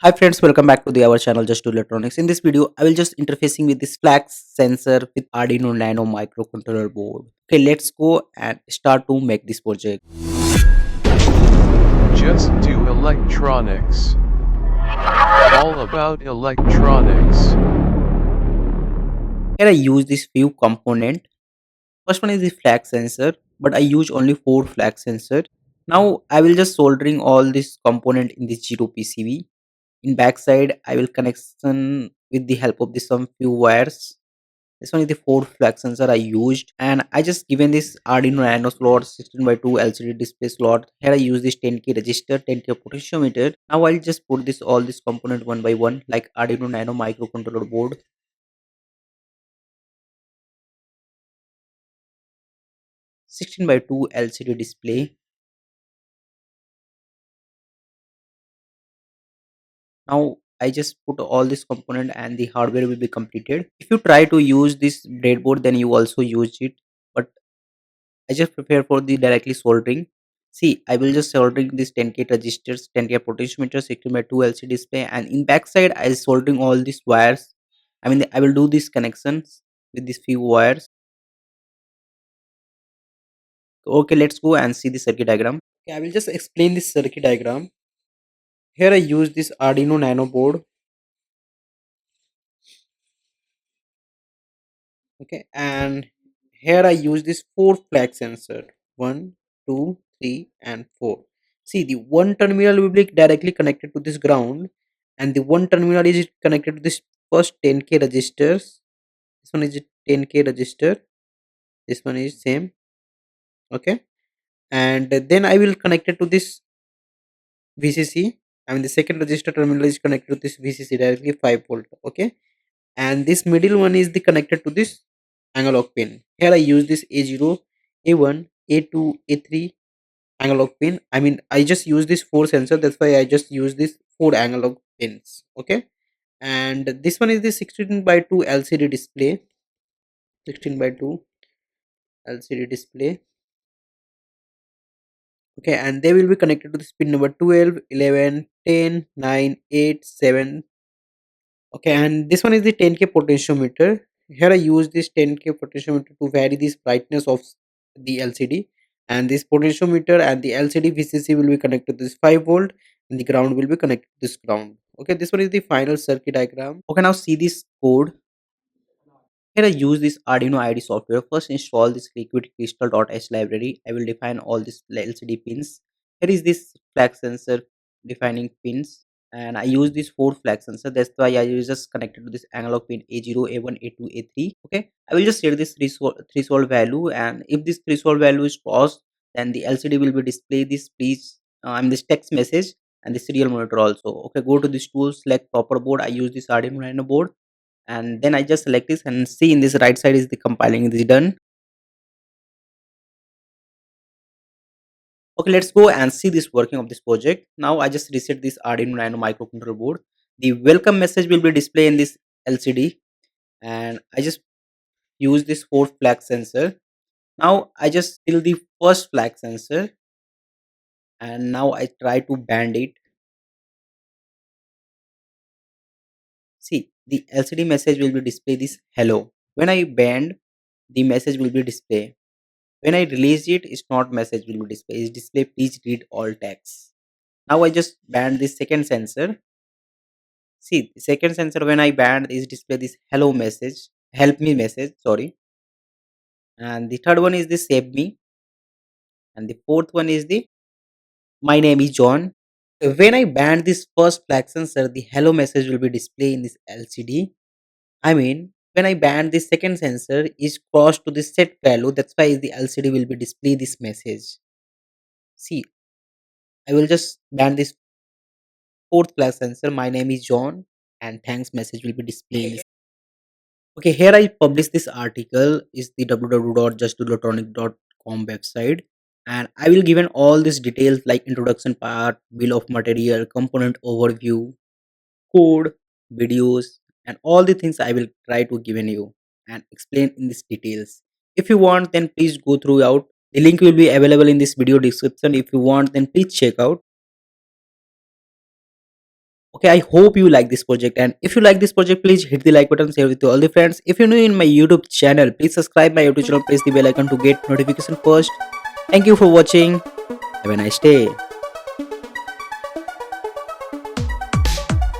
Hi friends, welcome back to our channel Just Do Electronics. In this video, I will just interfacing with this flex sensor with Arduino Nano microcontroller board. Okay, let's go and start to make this project. Just do electronics. All about electronics. Here I use this few component. First one is the flex sensor, but I use only 4 flex sensor. Now I will just soldering all this component in this 0 PCB. In backside, I will connection with the help of this some few wires. This one is the 4 flex sensor I used, and I just given this Arduino Nano slot 16 by 2 LCD display slot. Here I use this 10k resistor, 10k potentiometer. Now I'll just put this all this component one by one like Arduino Nano microcontroller board, 16 by 2 LCD display. Now I just put all this component and the hardware will be completed. If you try to use this breadboard, then you also use it, but I just prepare for the directly soldering. See, I will just soldering this 10k resistors, 10k potentiometer, 16 by 2 LCD display, and in backside I soldering all these wires. I mean, I will do these connections with these few wires. Okay, let's go and see the circuit diagram. Okay, I will just explain this circuit diagram. Here I use this Arduino Nano board. Okay, and here I use this 4 flag sensor, 1 2 3 and 4. See, the one terminal will be directly connected to this ground, and the one terminal is connected to this first 10k registers. This one is a 10k register, this one is same. Okay, and then I will connect it to this VCC. I mean, the second register terminal is connected to this VCC directly 5 volt. Okay, and this middle one is the connected to this analog pin. Here I use this A0, A1, A2, A3 analog pin. I mean, I just use this 4 sensor, that's why I just use this 4 analog pins. Okay, and this one is the 16 by 2 LCD display, 16 by 2 LCD display. Okay, and they will be connected to this pin number 12, 11, 10, 9, 8, 7. Okay, and this one is the 10k potentiometer. Here I use this 10k potentiometer to vary this brightness of the LCD, and this potentiometer and the LCD VCC will be connected to this 5 volt, and the ground will be connected to this ground. Okay, this one is the final circuit diagram. Okay, now see this code. Here I use this Arduino IDE software. First install this liquid crystal.h library. I will define all these LCD pins. Here is this flag sensor defining pins, and I use this 4 flag sensor. That's why I use just connected to this analog pin A0, A1, A2, A3. Okay, I will just set this threshold value, and if this threshold value is crossed, then the LCD will be display this please this text message and the serial monitor also. Okay, go to this tool, select proper board. I use this Arduino Nano board, and then I just select this and see in this right side is the compiling is done. Okay, let's go and see this working of this project. Now I just reset this Arduino Nano microcontroller board. The welcome message will be displayed in this LCD, and I just use this 4 flag sensor. Now I just fill the first flag sensor, and now I try to band it. See, the LCD message will be display this hello. When I band, the message will be display. When I release it, it's not message will be display. It's display please read all text. Now I just banned this second sensor. See, the second sensor when I banned is display this hello message, help me message, sorry. And the third one is the save me. And the fourth one is the my name is John. When I banned this first flag sensor, the hello message will be displayed in this LCD. I mean, when I banned this second sensor is crossed to the set value, that's why the LCD will be display this message. See, I will just ban this fourth class sensor. My name is John, and thanks message will be displayed. Okay, here I publish this article is the www.justelectronic.com website, and I will given all these details like introduction part, bill of material, component overview, code, videos, and all the things I will try to given you and explain in this details. If you want, then please go through out. The link will be available in this video description. If you want, then please check out. Okay, I hope you like this project, and if you like this project, please hit the like button, share with all the friends. If you're new in my YouTube channel, please subscribe my YouTube channel, press the bell icon to get notification first. Thank you for watching. Have a nice day.